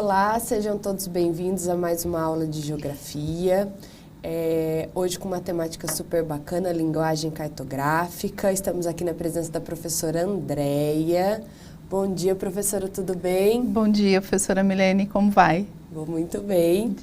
Olá, sejam todos bem-vindos a mais uma aula de Geografia. Hoje com uma temática super bacana, linguagem cartográfica. Estamos aqui na presença da professora Andréia. Bom dia, professora, tudo bem? Bom dia, professora Milene, como vai? Vou muito bem.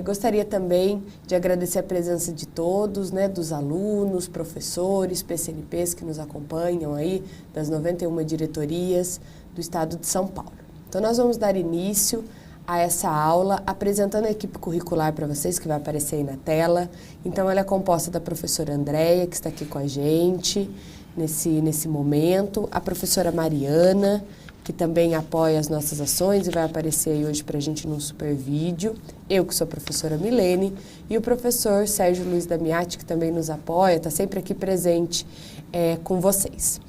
Gostaria também de agradecer a presença de todos, né, dos alunos, professores, PCNPs que nos acompanham aí, das 91 diretorias do estado de São Paulo. Então, nós vamos dar início a essa aula apresentando a equipe curricular para vocês, que vai aparecer aí na tela. Então, ela é composta da professora Andréia, que está aqui com a gente nesse momento, a professora Mariana, que também apoia as nossas ações e vai aparecer aí hoje para a gente num super vídeo. Eu, que sou a professora Milene, e o professor Sérgio Luiz Damiati, que também nos apoia, está sempre aqui presente com vocês.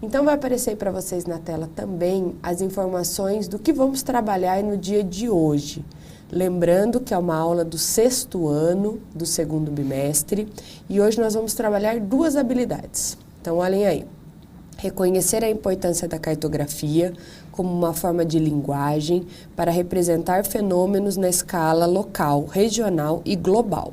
Então, vai aparecer para vocês na tela também as informações do que vamos trabalhar no dia de hoje. Lembrando que é uma aula do 6º ano do 2º bimestre e hoje nós vamos trabalhar duas habilidades. Então, olhem aí. Reconhecer a importância da cartografia como uma forma de linguagem para representar fenômenos na escala local, regional e global.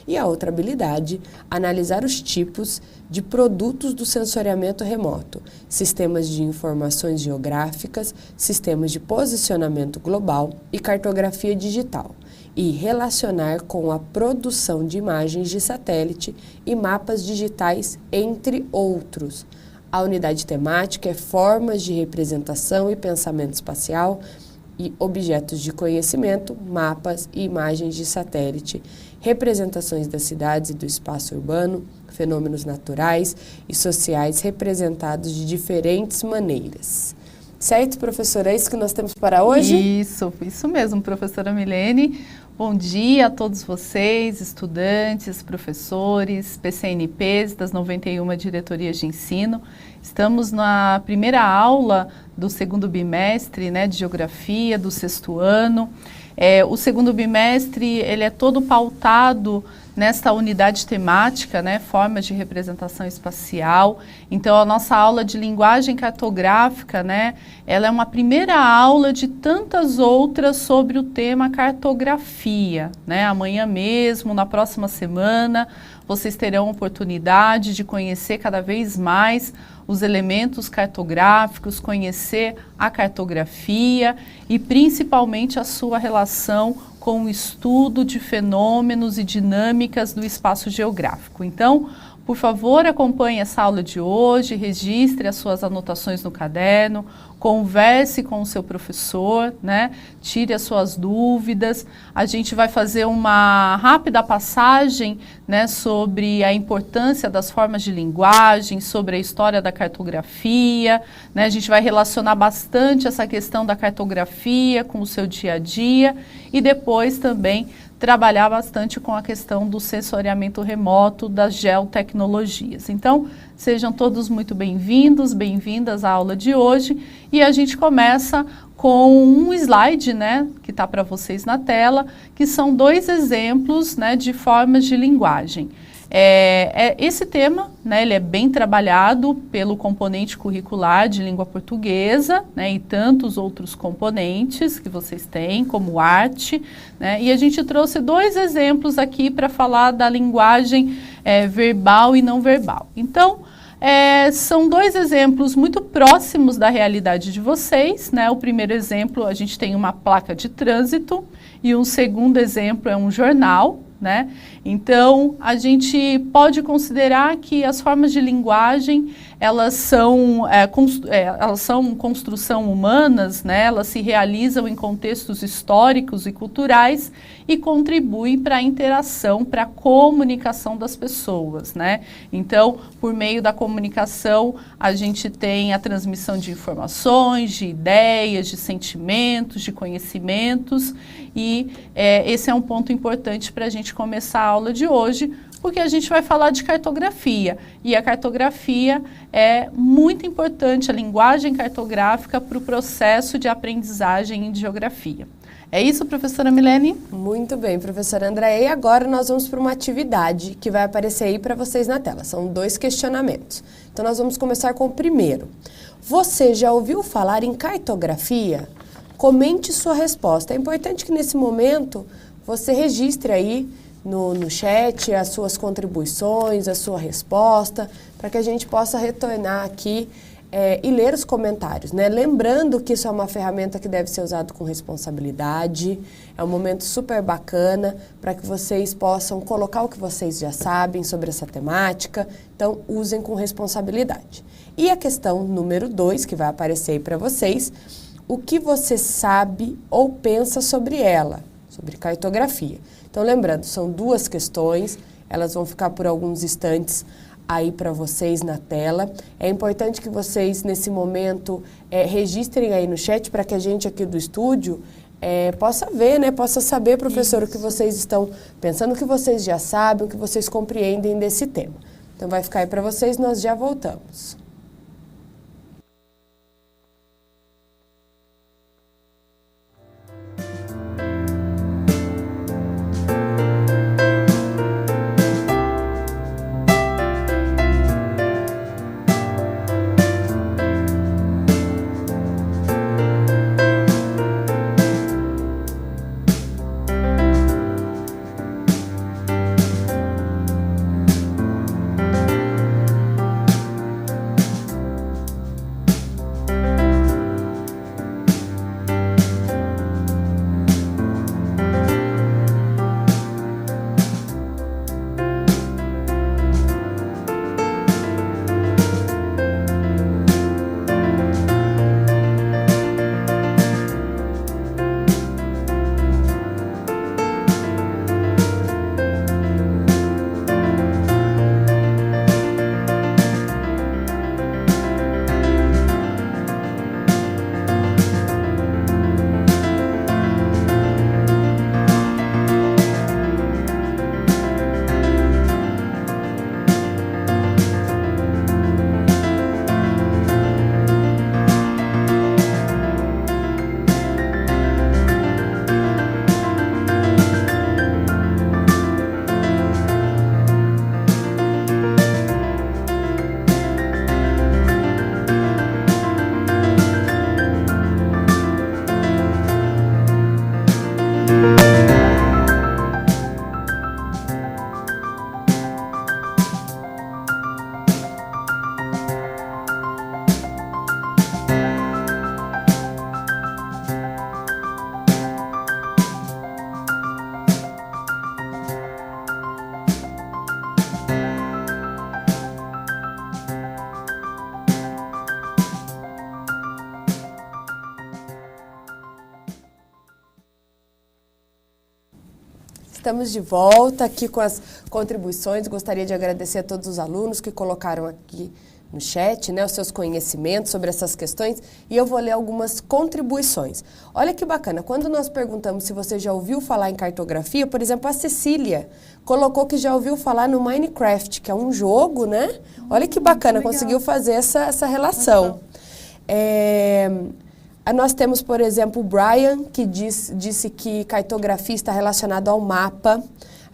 E a outra habilidade, analisar os tipos de produtos do sensoriamento remoto, sistemas de informações geográficas, sistemas de posicionamento global e cartografia digital, e relacionar com a produção de imagens de satélite e mapas digitais, entre outros. A unidade temática é formas de representação e pensamento espacial e objetos de conhecimento, mapas e imagens de satélite, representações das cidades e do espaço urbano, fenômenos naturais e sociais representados de diferentes maneiras. Certo, professora? É isso que nós temos para hoje? Isso mesmo, professora Milene. Bom dia a todos vocês, estudantes, professores, PCNPs das 91 diretorias de ensino. Estamos na primeira aula do 2º bimestre, né, de Geografia, do 6º ano. O 2º bimestre, ele é todo pautado nesta unidade temática, né, formas de representação espacial. Então, a nossa aula de linguagem cartográfica, né, ela é uma primeira aula de tantas outras sobre o tema cartografia, né. Amanhã mesmo, na próxima semana, vocês terão a oportunidade de conhecer cada vez mais os elementos cartográficos, conhecer a cartografia e principalmente a sua relação com o estudo de fenômenos e dinâmicas do espaço geográfico. Então, por favor, acompanhe essa aula de hoje, registre as suas anotações no caderno, converse com o seu professor, né? Tire as suas dúvidas. A gente vai fazer uma rápida passagem, né, sobre a importância das formas de linguagem, sobre a história da cartografia, né? A gente vai relacionar bastante essa questão da cartografia com o seu dia a dia e depois também trabalhar bastante com a questão do sensoriamento remoto, das geotecnologias. Então, sejam todos muito bem-vindos, bem-vindas à aula de hoje. E a gente começa com um slide, né, que está para vocês na tela, que são 2 exemplos, né, de formas de linguagem. Esse tema, né, ele é bem trabalhado pelo componente curricular de língua portuguesa, né, e tantos outros componentes que vocês têm, como arte, né, e a gente trouxe 2 exemplos aqui para falar da linguagem verbal e não verbal. Então, são 2 exemplos muito próximos da realidade de vocês, né? O primeiro exemplo, a gente tem uma placa de trânsito e um segundo exemplo é um jornal, né? Então, a gente pode considerar que as formas de linguagem, elas são construção humanas, né? Elas se realizam em contextos históricos e culturais e contribuem para a interação, para a comunicação das pessoas, né? Então, por meio da comunicação, a gente tem a transmissão de informações, de ideias, de sentimentos, de conhecimentos e esse é um ponto importante para a gente começar a aula de hoje, porque a gente vai falar de cartografia e a cartografia é muito importante, a linguagem cartográfica para o processo de aprendizagem de geografia. É isso, professora Milene? Muito bem, professora Andréia. E agora nós vamos para uma atividade que vai aparecer aí para vocês na tela. São 2 questionamentos. Então, nós vamos começar com o primeiro. Você já ouviu falar em cartografia? comente sua resposta. É importante que nesse momento você registre aí no chat as suas contribuições, a sua resposta, para que a gente possa retornar aqui e ler os comentários, né? Lembrando que isso é uma ferramenta que deve ser usada com responsabilidade, é um momento super bacana para que vocês possam colocar o que vocês já sabem sobre essa temática, então usem com responsabilidade. E a questão número 2, que vai aparecer aí para vocês, o que você sabe ou pensa sobre ela, sobre cartografia. Então lembrando, são 2 questões, elas vão ficar por alguns instantes aí para vocês na tela. É importante que vocês, nesse momento, registrem aí no chat para que a gente aqui do estúdio possa ver, né? Possa saber, professor, o que vocês estão pensando, o que vocês já sabem, o que vocês compreendem desse tema. Então vai ficar aí para vocês, nós já voltamos. Estamos de volta aqui com as contribuições. Gostaria de agradecer a todos os alunos que colocaram aqui no chat, né, os seus conhecimentos sobre essas questões, e eu vou ler algumas contribuições. Olha que bacana, quando nós perguntamos se você já ouviu falar em cartografia, por exemplo, a Cecília colocou que já ouviu falar no Minecraft, que é um jogo, né? Olha que bacana, conseguiu fazer essa relação. Nós temos, por exemplo, o Brian, que disse que cartografia está relacionado ao mapa.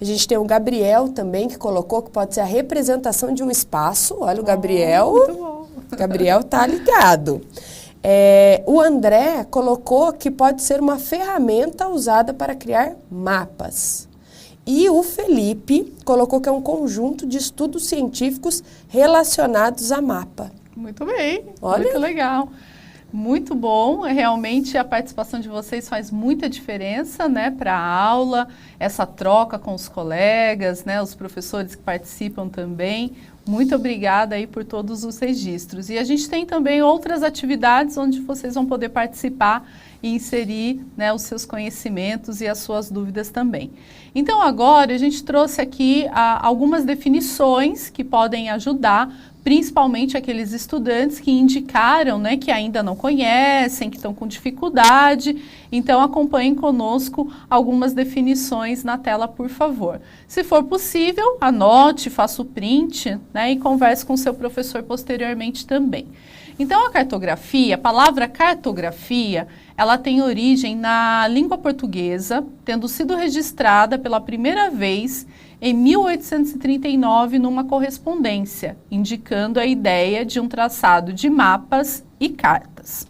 A gente tem o Gabriel também, que colocou que pode ser a representação de um espaço. Olha o Gabriel. Muito bom. O Gabriel tá ligado. O André colocou que pode ser uma ferramenta usada para criar mapas. E o Felipe colocou que é um conjunto de estudos científicos relacionados a mapa. Muito bem. Olha. Muito legal. Muito bom, realmente a participação de vocês faz muita diferença, né, para a aula, essa troca com os colegas, né, os professores que participam também. Muito obrigada aí por todos os registros. E a gente tem também outras atividades onde vocês vão poder participar e inserir, né, os seus conhecimentos e as suas dúvidas também. Então agora a gente trouxe aqui algumas definições que podem ajudar, principalmente aqueles estudantes que indicaram, né, que ainda não conhecem, que estão com dificuldade. Então, acompanhem conosco algumas definições na tela, por favor. Se for possível, anote, faça o print, né, e converse com o seu professor posteriormente também. Então, a palavra cartografia, ela tem origem na língua portuguesa, tendo sido registrada pela primeira vez em 1839 numa correspondência, indicando a ideia de um traçado de mapas e cartas.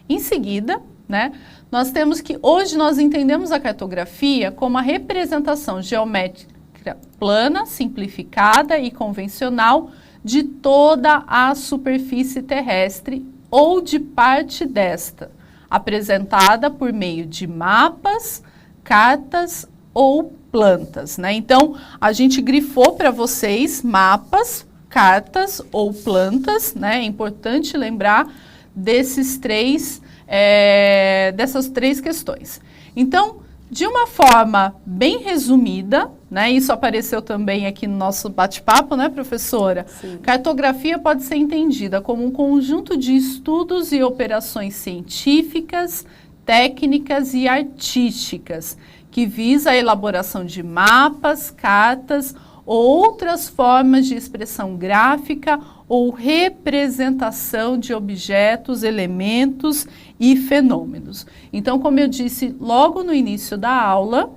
Em seguida, né? Nós temos que, hoje nós entendemos a cartografia como a representação geométrica plana, simplificada e convencional de toda a superfície terrestre ou de parte desta, apresentada por meio de mapas, cartas ou plantas, né? Então, a gente grifou para vocês mapas, cartas ou plantas, né? É importante lembrar dessas três questões. Então, de uma forma bem resumida, né? Isso apareceu também aqui no nosso bate-papo, né, professora? Sim. Cartografia pode ser entendida como um conjunto de estudos e operações científicas, técnicas e artísticas que visa a elaboração de mapas, cartas ou outras formas de expressão gráfica ou representação de objetos, elementos e fenômenos. Então, como eu disse logo no início da aula,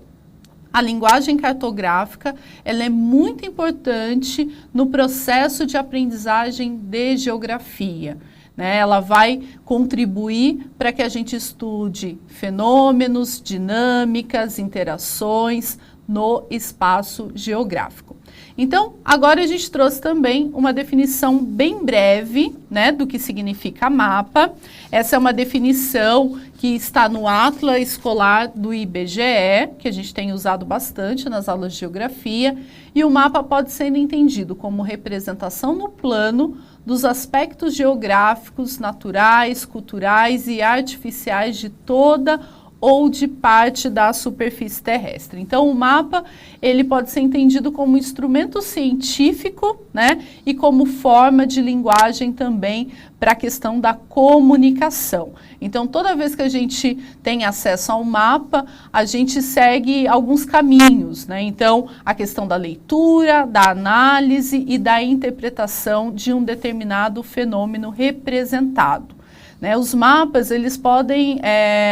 a linguagem cartográfica ela é muito importante no processo de aprendizagem de geografia, né? Ela vai contribuir para que a gente estude fenômenos, dinâmicas, interações no espaço geográfico. Então, agora a gente trouxe também uma definição bem breve, né, do que significa mapa. Essa é uma definição que está no Atlas Escolar do IBGE, que a gente tem usado bastante nas aulas de geografia, e o mapa pode ser entendido como representação no plano dos aspectos geográficos, naturais, culturais e artificiais de toda ou de parte da superfície terrestre. Então, o mapa, ele pode ser entendido como instrumento científico, né, e como forma de linguagem também para a questão da comunicação. Então, toda vez que a gente tem acesso ao mapa, a gente segue alguns caminhos, né? Então, a questão da leitura, da análise e da interpretação de um determinado fenômeno representado. Né, os mapas, eles podem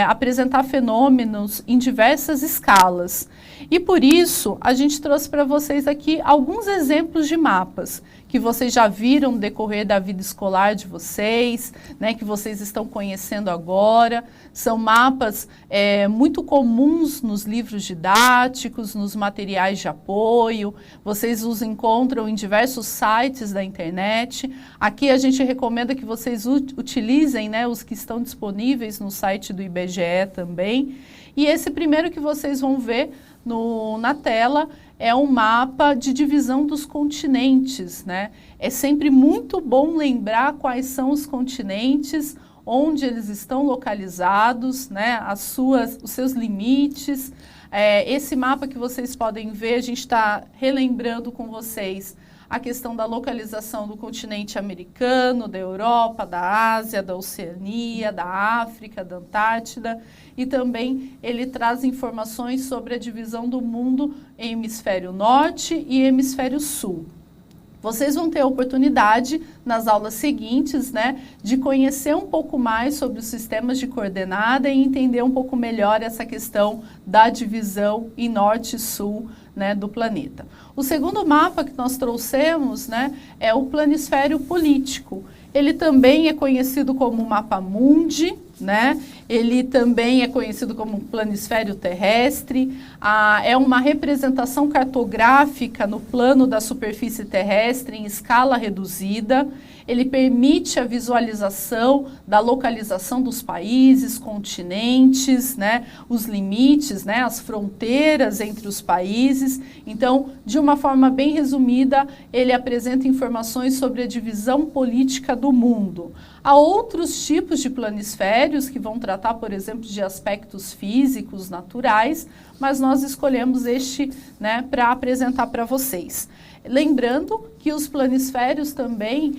apresentar fenômenos em diversas escalas. E por isso, a gente trouxe para vocês aqui alguns exemplos de mapas que vocês já viram no decorrer da vida escolar de vocês, né, que vocês estão conhecendo agora. São mapas muito comuns nos livros didáticos, nos materiais de apoio. Vocês os encontram em diversos sites da internet. Aqui a gente recomenda que vocês utilizem, né, os que estão disponíveis no site do IBGE também. E esse primeiro que vocês vão ver na tela é um mapa de divisão dos continentes, né? É sempre muito bom lembrar quais são os continentes, onde eles estão localizados, né? Os seus limites. Esse mapa que vocês podem ver, a gente está relembrando com vocês a questão da localização do continente americano, da Europa, da Ásia, da Oceania, da África, da Antártida, e também ele traz informações sobre a divisão do mundo em hemisfério norte e hemisfério sul. Vocês vão ter a oportunidade, nas aulas seguintes, né, de conhecer um pouco mais sobre os sistemas de coordenada e entender um pouco melhor essa questão da divisão em norte e sul, né, do planeta. O segundo mapa que nós trouxemos, né, é o planisfério político. Ele também é conhecido como mapa mundi, né? Ele também é conhecido como planisfério terrestre. É uma representação cartográfica no plano da superfície terrestre em escala reduzida. Ele permite a visualização da localização dos países, continentes, né, os limites, né, as fronteiras entre os países. Então, de uma forma bem resumida, ele apresenta informações sobre a divisão política do mundo. Há outros tipos de planisférios que vão tratar, por exemplo, de aspectos físicos, naturais, mas nós escolhemos este, né, para apresentar para vocês. Lembrando que os planisférios também,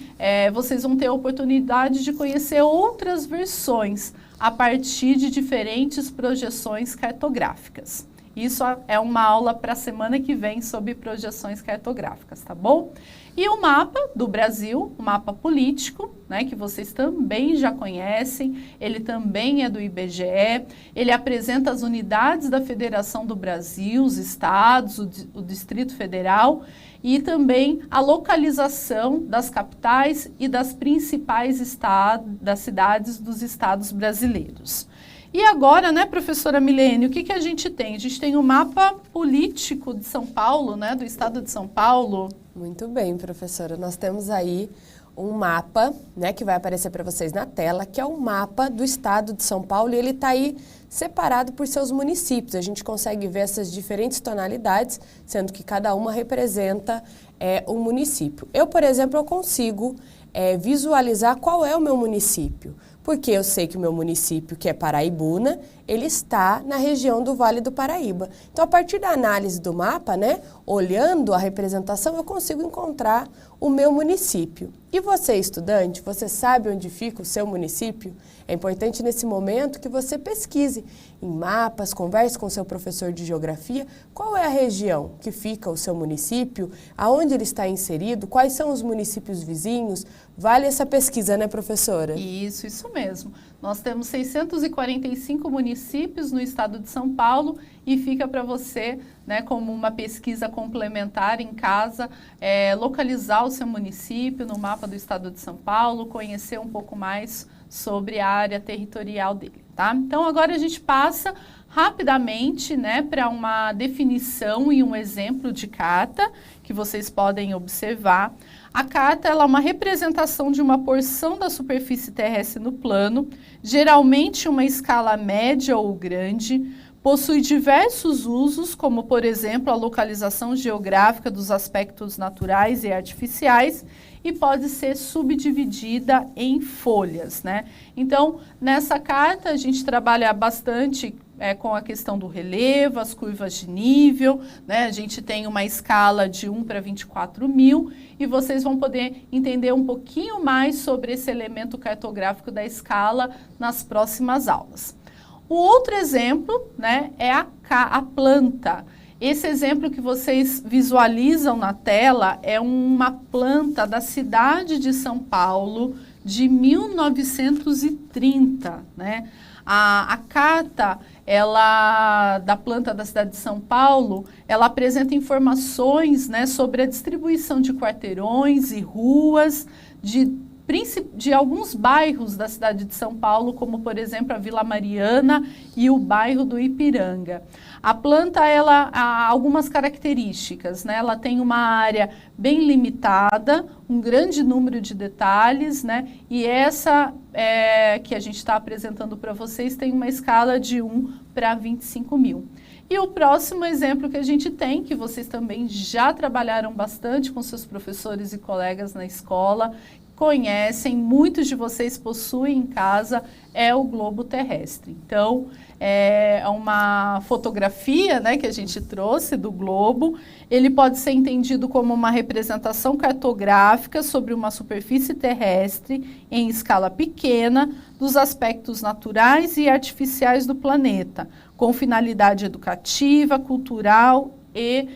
vocês vão ter a oportunidade de conhecer outras versões a partir de diferentes projeções cartográficas. Isso é uma aula para a semana que vem sobre projeções cartográficas, tá bom? E o mapa do Brasil, o mapa político, né, que vocês também já conhecem, ele também é do IBGE, ele apresenta as unidades da Federação do Brasil, os estados, o Distrito Federal, e também a localização das capitais e das principais cidades dos estados brasileiros. E agora, né, professora Milene, o que a gente tem? A gente tem o mapa político de São Paulo, né, do estado de São Paulo. Muito bem, professora. Nós temos aí um mapa, né, que vai aparecer para vocês na tela, que é o mapa do estado de São Paulo, e ele está aí separado por seus municípios. A gente consegue ver essas diferentes tonalidades, sendo que cada uma representa um município. Eu, por exemplo, eu consigo visualizar qual é o meu município, porque eu sei que o meu município, que é Paraibuna, ele está na região do Vale do Paraíba. Então, a partir da análise do mapa, né, olhando a representação, eu consigo encontrar o meu município. E você, estudante, você sabe onde fica o seu município? É importante nesse momento que você pesquise em mapas, converse com o seu professor de geografia, qual é a região que fica o seu município, aonde ele está inserido, quais são os municípios vizinhos. Vale essa pesquisa, né, professora? Isso mesmo. Nós temos 645 municípios no estado de São Paulo e fica para você, né, como uma pesquisa complementar em casa, localizar o seu município no mapa do estado de São Paulo, conhecer um pouco mais sobre a área territorial dele, tá? Então, agora a gente passa rapidamente, né, para uma definição e um exemplo de carta que vocês podem observar. A carta ela é uma representação de uma porção da superfície terrestre no plano, geralmente uma escala média ou grande, possui diversos usos, como, por exemplo, a localização geográfica dos aspectos naturais e artificiais, e pode ser subdividida em folhas, né? Então, nessa carta, a gente trabalha bastante com a questão do relevo, as curvas de nível, né? A gente tem uma escala de 1 para 24 mil, e vocês vão poder entender um pouquinho mais sobre esse elemento cartográfico da escala nas próximas aulas. O outro exemplo, né, é a planta. Esse exemplo que vocês visualizam na tela é uma planta da cidade de São Paulo de 1930, né? A carta da planta da cidade de São Paulo, ela apresenta informações, né, sobre a distribuição de quarteirões e ruas de alguns bairros da cidade de São Paulo, como, por exemplo, a Vila Mariana e o bairro do Ipiranga. A planta, ela há algumas características, né? Ela tem uma área bem limitada, um grande número de detalhes, né? E essa que a gente está apresentando para vocês tem uma escala de 1 para 25 mil. E o próximo exemplo que a gente tem, que vocês também já trabalharam bastante com seus professores e colegas na escola, conhecem, muitos de vocês possuem em casa, é o globo terrestre. Então, é uma fotografia, né, que a gente trouxe do globo. Ele pode ser entendido como uma representação cartográfica sobre uma superfície terrestre em escala pequena dos aspectos naturais e artificiais do planeta, com finalidade educativa, cultural e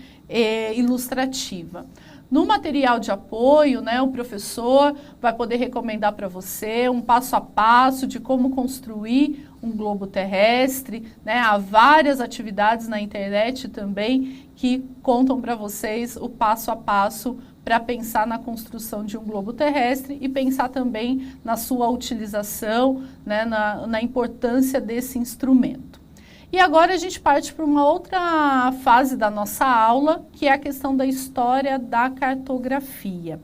ilustrativa. No material de apoio, né, o professor vai poder recomendar para você um passo a passo de como construir um globo terrestre, né? Há várias atividades na internet também que contam para vocês o passo a passo para pensar na construção de um globo terrestre e pensar também na sua utilização, né, na importância desse instrumento. E agora a gente parte para uma outra fase da nossa aula, que é a questão da história da cartografia.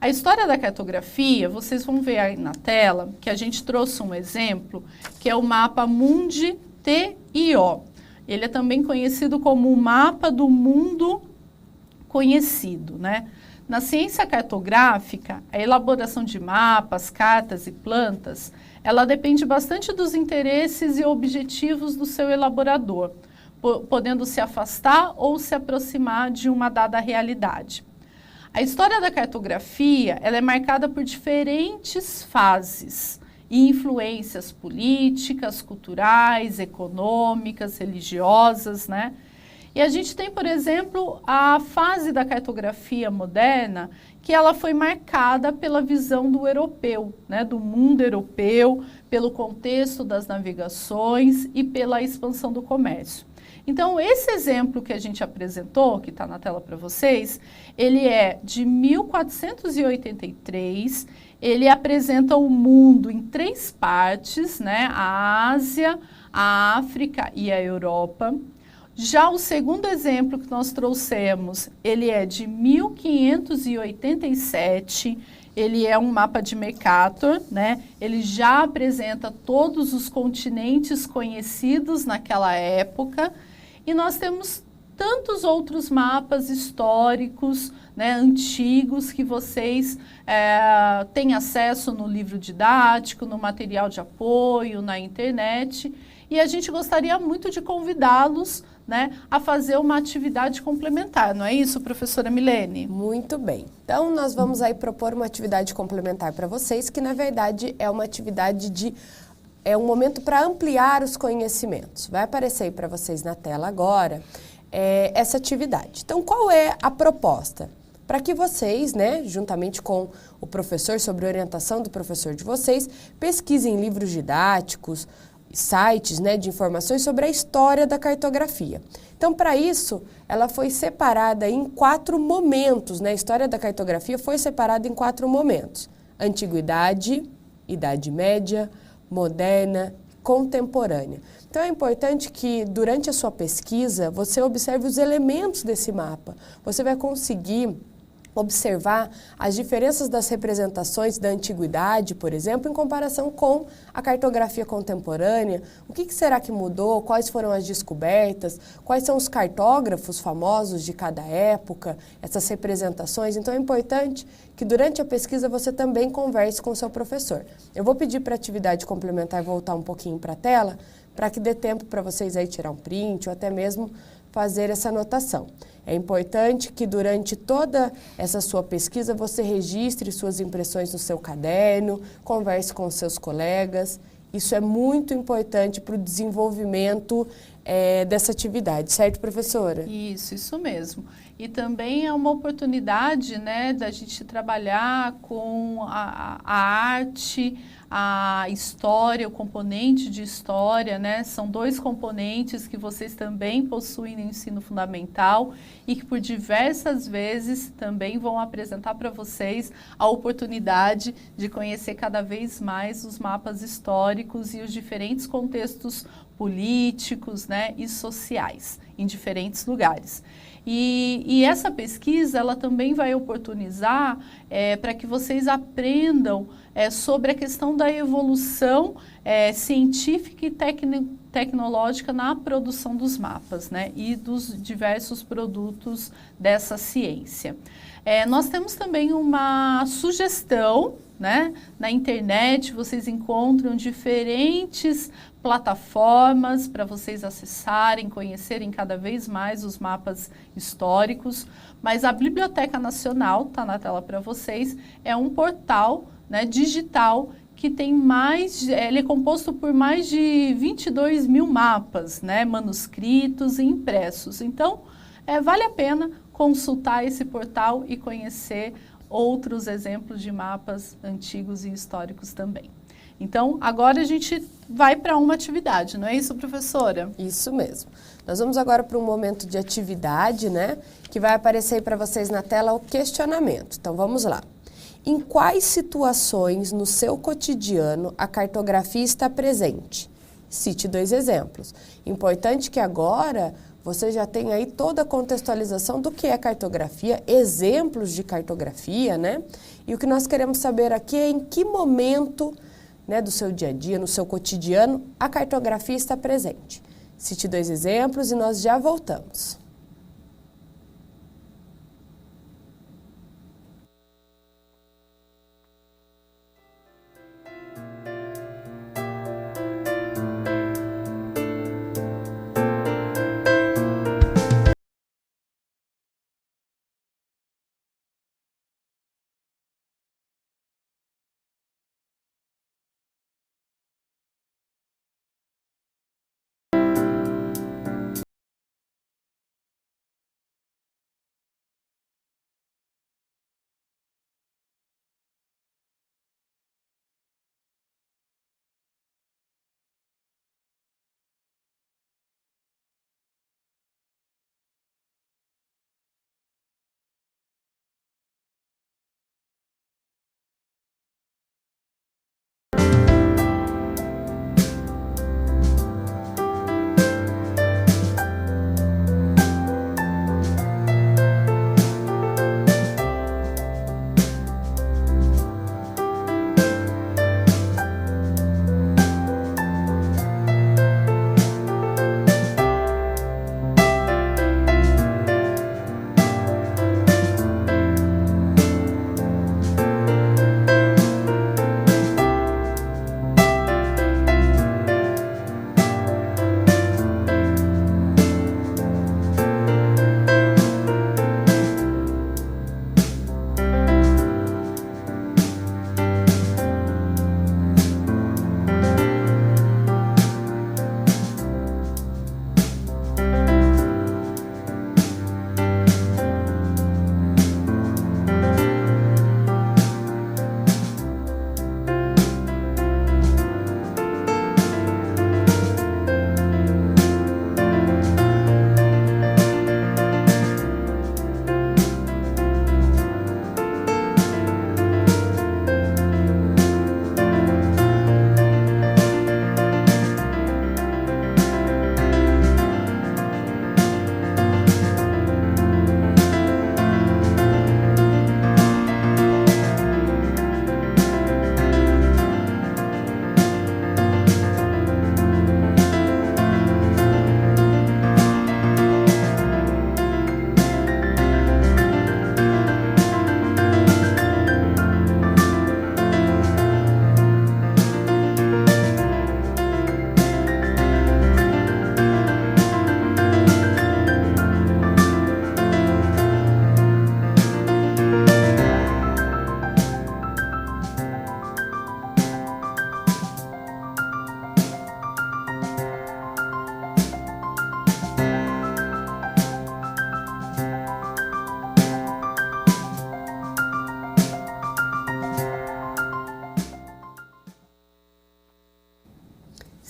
A história da cartografia, vocês vão ver aí na tela, que a gente trouxe um exemplo, que é o mapa Mundi TIO. Ele é também conhecido como o mapa do mundo conhecido, né? Na ciência cartográfica, a elaboração de mapas, cartas e plantas, ela depende bastante dos interesses e objetivos do seu elaborador, podendo se afastar ou se aproximar de uma dada realidade. A história da cartografia, ela é marcada por diferentes fases e influências políticas, culturais, econômicas, religiosas, né? E a gente tem, por exemplo, a fase da cartografia moderna, que ela foi marcada pela visão do europeu, né, do mundo europeu, pelo contexto das navegações e pela expansão do comércio. Então, esse exemplo que a gente apresentou, que está na tela para vocês, ele é de 1483, ele apresenta o mundo em 3 partes, né? A Ásia, a África e a Europa. Já o segundo exemplo que nós trouxemos, ele é de 1587, ele é um mapa de Mercator, né? Ele já apresenta todos os continentes conhecidos naquela época, e nós temos tantos outros mapas históricos, né, antigos, que vocês têm acesso no livro didático, no material de apoio, na internet, e a gente gostaria muito de convidá-los, né, a fazer uma atividade complementar, não é isso, professora Milene? Muito bem. Então, nós vamos aí propor uma atividade complementar para vocês, que na verdade é uma atividade é um momento para ampliar os conhecimentos. Vai aparecer aí para vocês na tela agora essa atividade. Então, qual é a proposta? Para que vocês, né, juntamente com o professor, sobre orientação do professor de vocês, pesquisem livros didáticos, sites, né, de informações sobre a história da cartografia. Então, para isso, ela foi separada em 4 momentos, né? A história da cartografia foi separada em 4 momentos: antiguidade, Idade Média, moderna, contemporânea. Então, é importante que, durante a sua pesquisa, você observe os elementos desse mapa. Você vai conseguir observar as diferenças das representações da antiguidade, por exemplo, em comparação com a cartografia contemporânea. O que será que mudou? Quais foram as descobertas? Quais são os cartógrafos famosos de cada época? Essas representações. Então, é importante que durante a pesquisa você também converse com o seu professor. Eu vou pedir para a atividade complementar voltar um pouquinho para a tela, para que dê tempo para vocês aí tirar um print ou até mesmo fazer essa anotação. É importante que durante toda essa sua pesquisa você registre suas impressões no seu caderno, converse com os seus colegas. Isso é muito importante para o desenvolvimento dessa atividade, certo, professora? Isso mesmo. E também é uma oportunidade, né, da gente trabalhar com a arte, a história, o componente de história, né? São 2 componentes que vocês também possuem no ensino fundamental e que por diversas vezes também vão apresentar para vocês a oportunidade de conhecer cada vez mais os mapas históricos e os diferentes contextos políticos, né, e sociais em diferentes lugares. E essa pesquisa, ela também vai oportunizar para que vocês aprendam sobre a questão da evolução científica e tecnológica na produção dos mapas, né, e dos diversos produtos dessa ciência. Nós temos também uma sugestão, né, na internet vocês encontram diferentes plataformas para vocês acessarem, conhecerem cada vez mais os mapas históricos, mas a Biblioteca Nacional, está na tela para vocês, é um portal, né, digital que tem ele é composto por mais de 22 mil mapas, né, manuscritos e impressos. Então, vale a pena consultar esse portal e conhecer outros exemplos de mapas antigos e históricos também. Então, agora a gente vai para uma atividade, não é isso, professora? Isso mesmo. Nós vamos agora para um momento de atividade, né? Que vai aparecer para vocês na tela o questionamento. Então, vamos lá. Em quais situações no seu cotidiano a cartografia está presente? Cite 2 exemplos. Importante que agora você já tem aí toda a contextualização do que é cartografia, exemplos de cartografia, né? E o que nós queremos saber aqui é em que momento, né, do seu dia a dia, no seu cotidiano, a cartografia está presente. Cite 2 exemplos e nós já voltamos.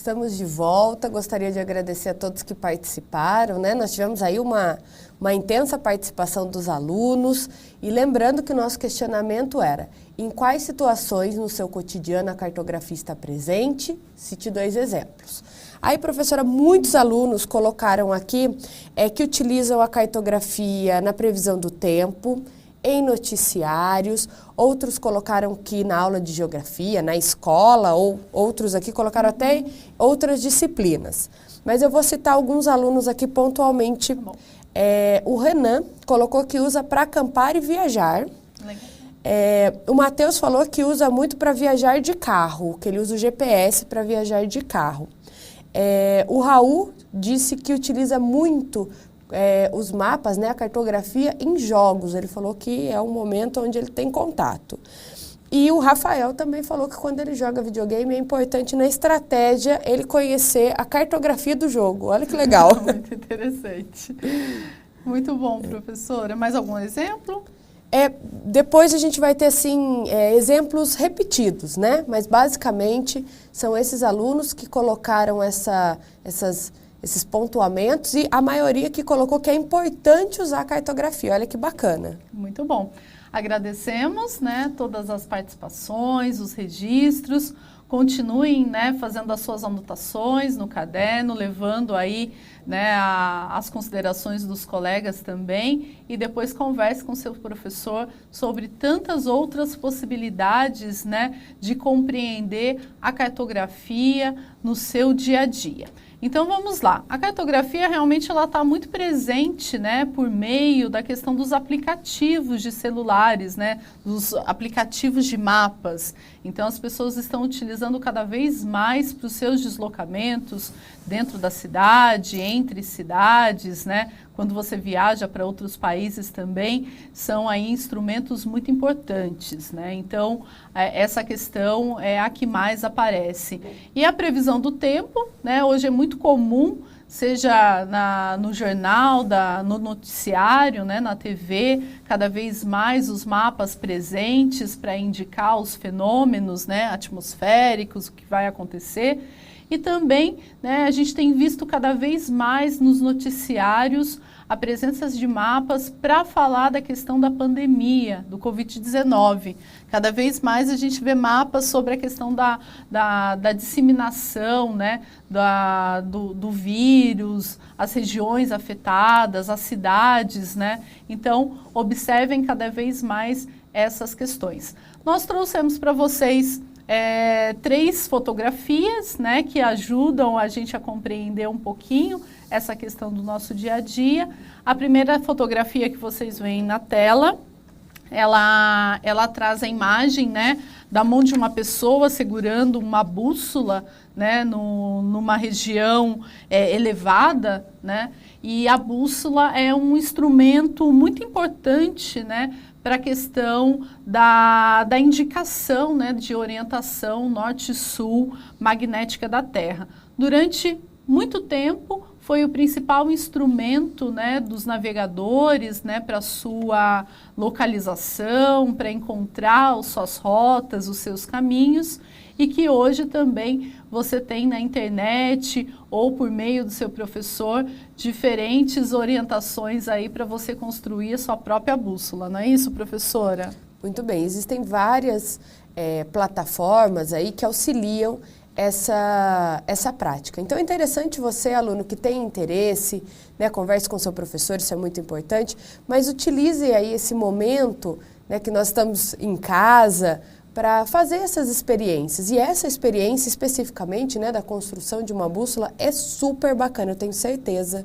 Estamos de volta, gostaria de agradecer a todos que participaram, né? Nós tivemos aí uma intensa participação dos alunos e lembrando que o nosso questionamento era: em quais situações no seu cotidiano a cartografia está presente? Cite 2 exemplos. Aí, professora, muitos alunos colocaram aqui que utilizam a cartografia na previsão do tempo, em noticiários, outros colocaram que na aula de geografia, na escola, ou outros aqui colocaram até outras disciplinas. Mas eu vou citar alguns alunos aqui pontualmente. O Renan colocou que usa para acampar e viajar. O Matheus falou que usa muito para viajar de carro, que ele usa o GPS para viajar de carro. O Raul disse que utiliza muito os mapas, né, a cartografia em jogos. Ele falou que é um momento onde ele tem contato. E o Rafael também falou que quando ele joga videogame é importante na estratégia ele conhecer a cartografia do jogo. Olha que legal. Muito interessante. Muito bom, professora. Mais algum exemplo? Depois a gente vai ter, assim, exemplos repetidos, né? Mas, basicamente, são esses alunos que colocaram esses pontuamentos e a maioria que colocou que é importante usar a cartografia. Olha que bacana. Muito bom. Agradecemos, né, todas as participações, os registros. Continuem, né, fazendo as suas anotações no caderno, levando aí, né, as considerações dos colegas também e depois converse com seu professor sobre tantas outras possibilidades, né, de compreender a cartografia no seu dia a dia. Então vamos lá, a cartografia realmente ela está muito presente, né, por meio da questão dos aplicativos de celulares, né, dos aplicativos de mapas. Então as pessoas estão utilizando cada vez mais para os seus deslocamentos dentro da cidade, entre cidades, né, quando você viaja para outros países também, são aí instrumentos muito importantes, né? Então, essa questão é a que mais aparece. E a previsão do tempo, né? Hoje é muito comum, seja no jornal, no noticiário, né? Na TV, cada vez mais os mapas presentes para indicar os fenômenos, né? Atmosféricos, o que vai acontecer. E também, né, a gente tem visto cada vez mais nos noticiários a presença de mapas para falar da questão da pandemia, do Covid-19. Cada vez mais a gente vê mapas sobre a questão da disseminação, né, do vírus, as regiões afetadas, as cidades, né? Então, observem cada vez mais essas questões. Nós trouxemos para vocês 3 fotografias, né, que ajudam a gente a compreender um pouquinho essa questão do nosso dia a dia. A primeira fotografia que vocês veem na tela, ela traz a imagem, né, da mão de uma pessoa segurando uma bússola, né, numa região elevada, né, e a bússola é um instrumento muito importante, né, para a questão da indicação, né, de orientação norte-sul magnética da Terra. Durante muito tempo foi o principal instrumento, né, dos navegadores, né, para sua localização, para encontrar as suas rotas, os seus caminhos, e que hoje também você tem na internet ou por meio do seu professor diferentes orientações aí para você construir a sua própria bússola, não é isso, professora? Muito bem, existem várias plataformas aí que auxiliam essa prática. Então é interessante você, aluno que tem interesse, né, converse com seu professor, isso é muito importante, mas utilize aí esse momento, né, que nós estamos em casa para fazer essas experiências. E essa experiência especificamente, né, da construção de uma bússola é super bacana, eu tenho certeza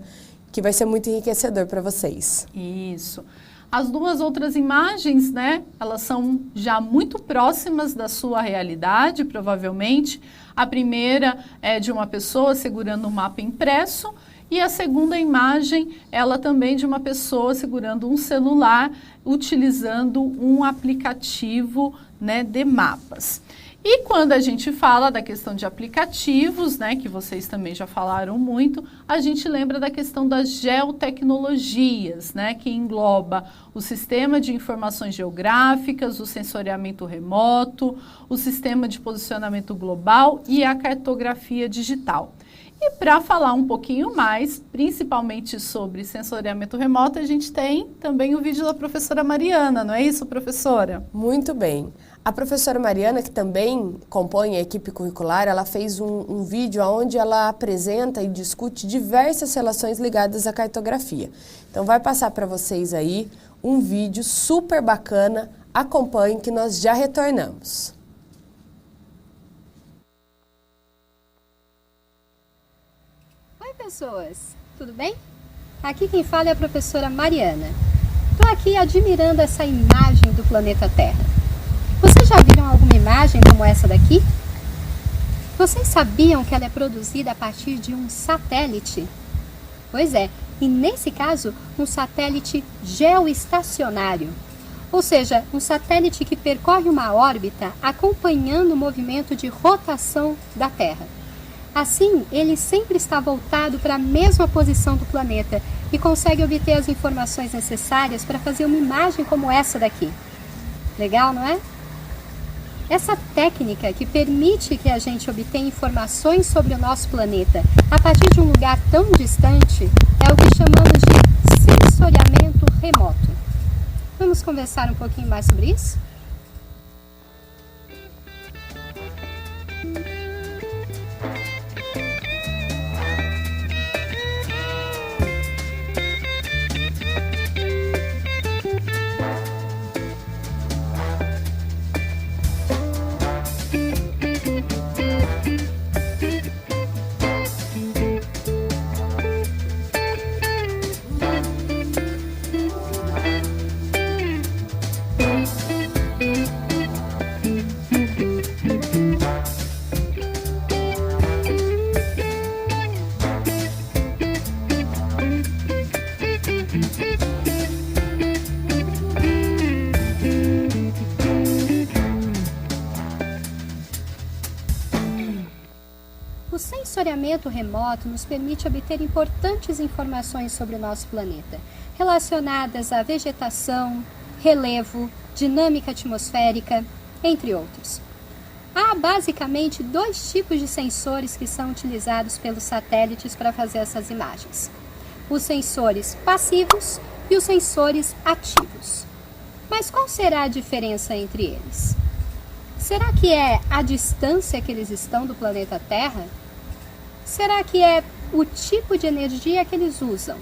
que vai ser muito enriquecedor para vocês. Isso. As 2 outras imagens, né, elas são já muito próximas da sua realidade, provavelmente. A primeira é de uma pessoa segurando um mapa impresso e a segunda imagem, ela também de uma pessoa segurando um celular, utilizando um aplicativo, né, de mapas. E quando a gente fala da questão de aplicativos, né, que vocês também já falaram muito, a gente lembra da questão das geotecnologias, né, que engloba o sistema de informações geográficas, o sensoriamento remoto, o sistema de posicionamento global e a cartografia digital. E para falar um pouquinho mais, principalmente sobre sensoriamento remoto, a gente tem também o vídeo da professora Mariana, não é isso, professora? Muito bem. A professora Mariana, que também compõe a equipe curricular, ela fez um vídeo onde ela apresenta e discute diversas relações ligadas à cartografia. Então, vai passar para vocês aí um vídeo super bacana. Acompanhem que nós já retornamos. Oi, pessoas! Tudo bem? Aqui quem fala é a professora Mariana. Estou aqui admirando essa imagem do planeta Terra. Vocês já viram alguma imagem como essa daqui? Vocês sabiam que ela é produzida a partir de um satélite? Pois é, e nesse caso, um satélite geoestacionário. Ou seja, um satélite que percorre uma órbita acompanhando o movimento de rotação da Terra. Assim, ele sempre está voltado para a mesma posição do planeta e consegue obter as informações necessárias para fazer uma imagem como essa daqui. Legal, não é? Essa técnica que permite que a gente obtenha informações sobre o nosso planeta a partir de um lugar tão distante é o que chamamos de sensoriamento remoto. Vamos conversar um pouquinho mais sobre isso? O sensoriamento remoto nos permite obter importantes informações sobre o nosso planeta, relacionadas à vegetação, relevo, dinâmica atmosférica, entre outros. Há basicamente dois tipos de sensores que são utilizados pelos satélites para fazer essas imagens: os sensores passivos e os sensores ativos. Mas qual será a diferença entre eles? Será que é a distância que eles estão do planeta Terra? Será que é o tipo de energia que eles usam?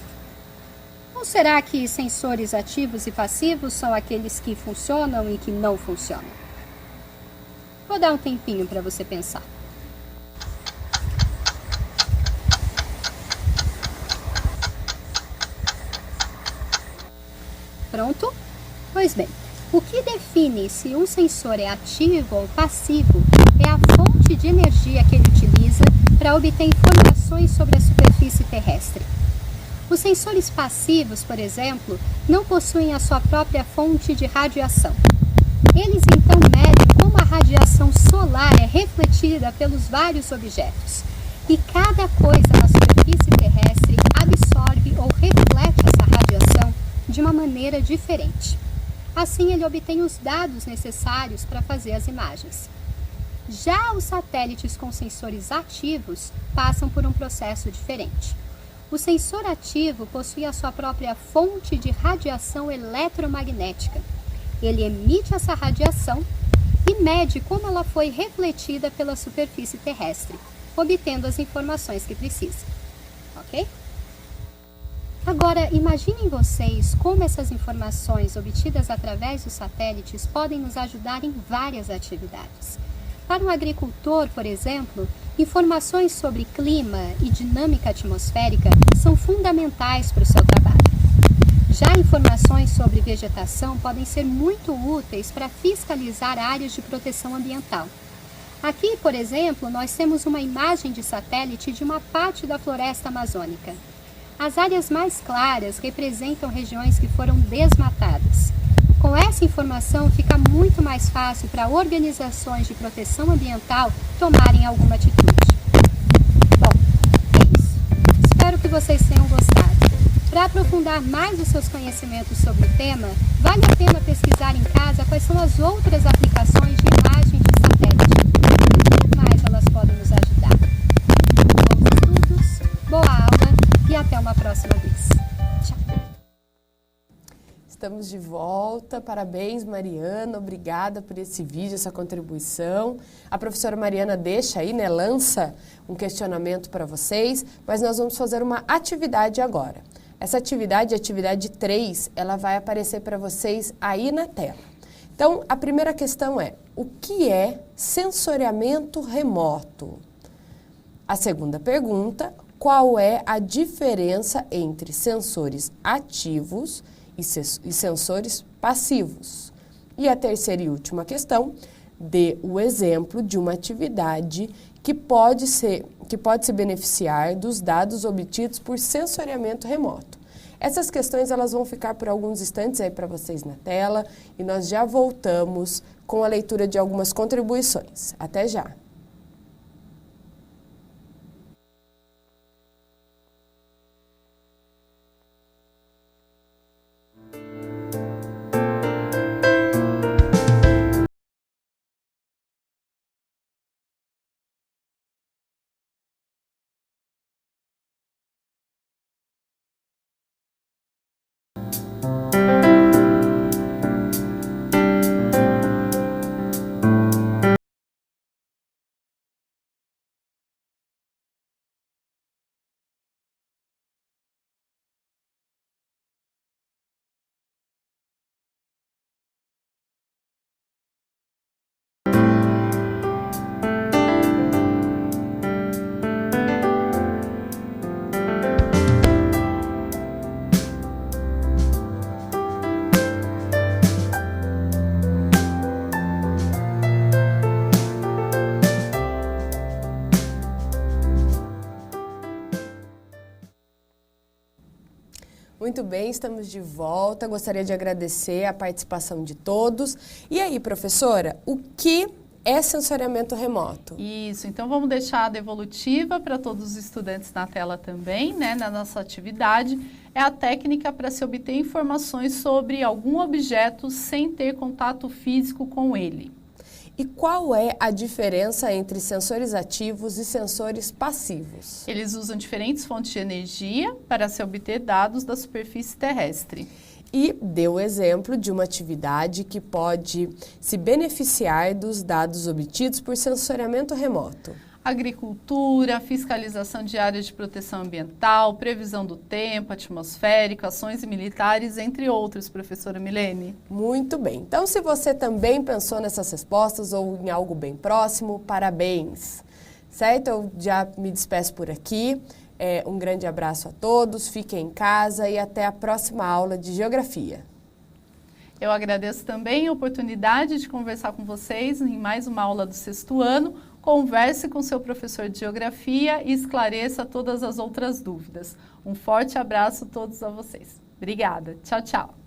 Ou será que sensores ativos e passivos são aqueles que funcionam e que não funcionam? Vou dar um tempinho para você pensar. Pronto? Pois bem, o que define se um sensor é ativo ou passivo é a fonte de energia que ele utiliza para obter informações sobre a superfície terrestre. Os sensores passivos, por exemplo, não possuem a sua própria fonte de radiação. Eles então medem como a radiação solar é refletida pelos vários objetos, e cada coisa na superfície terrestre absorve ou reflete essa radiação de uma maneira diferente. Assim, ele obtém os dados necessários para fazer as imagens. Já os satélites com sensores ativos passam por um processo diferente. O sensor ativo possui a sua própria fonte de radiação eletromagnética. Ele emite essa radiação e mede como ela foi refletida pela superfície terrestre, obtendo as informações que precisa. Ok? Agora, imaginem vocês como essas informações obtidas através dos satélites podem nos ajudar em várias atividades. Para um agricultor, por exemplo, informações sobre clima e dinâmica atmosférica são fundamentais para o seu trabalho. Já informações sobre vegetação podem ser muito úteis para fiscalizar áreas de proteção ambiental. Aqui, por exemplo, nós temos uma imagem de satélite de uma parte da floresta amazônica. As áreas mais claras representam regiões que foram desmatadas. Com essa informação, fica muito mais fácil para organizações de proteção ambiental tomarem alguma atitude. Bom, é isso. Espero que vocês tenham gostado. Para aprofundar mais os seus conhecimentos sobre o tema, vale a pena pesquisar em casa quais são as outras aplicações de imagem de satélite. Como mais elas podem nos ajudar. Bons estudos, boa aula e até uma próxima vez. Tchau! Estamos de volta, parabéns Mariana, obrigada por esse vídeo, essa contribuição. A professora Mariana deixa aí, né, lança um questionamento para vocês, mas nós vamos fazer uma atividade agora. Essa atividade, a atividade 3, ela vai aparecer para vocês aí na tela. Então, a primeira questão é, o que é sensoriamento remoto? A segunda pergunta, qual é a diferença entre sensores ativos e sensores passivos? E a terceira e última questão, dê o exemplo de uma atividade que pode se beneficiar dos dados obtidos por sensoriamento remoto. Essas questões elas vão ficar por alguns instantes aí para vocês na tela e nós já voltamos com a leitura de algumas contribuições. Até já! Muito bem, estamos de volta. Gostaria de agradecer a participação de todos. E aí, professora, o que é sensoriamento remoto? Isso, então vamos deixar a devolutiva para todos os estudantes na tela também, né? Na nossa atividade, é a técnica para se obter informações sobre algum objeto sem ter contato físico com ele. E qual é a diferença entre sensores ativos e sensores passivos? Eles usam diferentes fontes de energia para se obter dados da superfície terrestre. E deu o exemplo de uma atividade que pode se beneficiar dos dados obtidos por sensoriamento remoto. Agricultura, fiscalização de áreas de proteção ambiental, previsão do tempo, atmosférico, ações militares, entre outros, professora Milene. Muito bem. Então, se você também pensou nessas respostas ou em algo bem próximo, parabéns. Certo? Eu já me despeço por aqui. Um grande abraço a todos, fiquem em casa e até a próxima aula de Geografia. Eu agradeço também a oportunidade de conversar com vocês em mais uma aula do 6º ano. Converse com seu professor de Geografia e esclareça todas as outras dúvidas. Um forte abraço a todos a vocês. Obrigada. Tchau, tchau.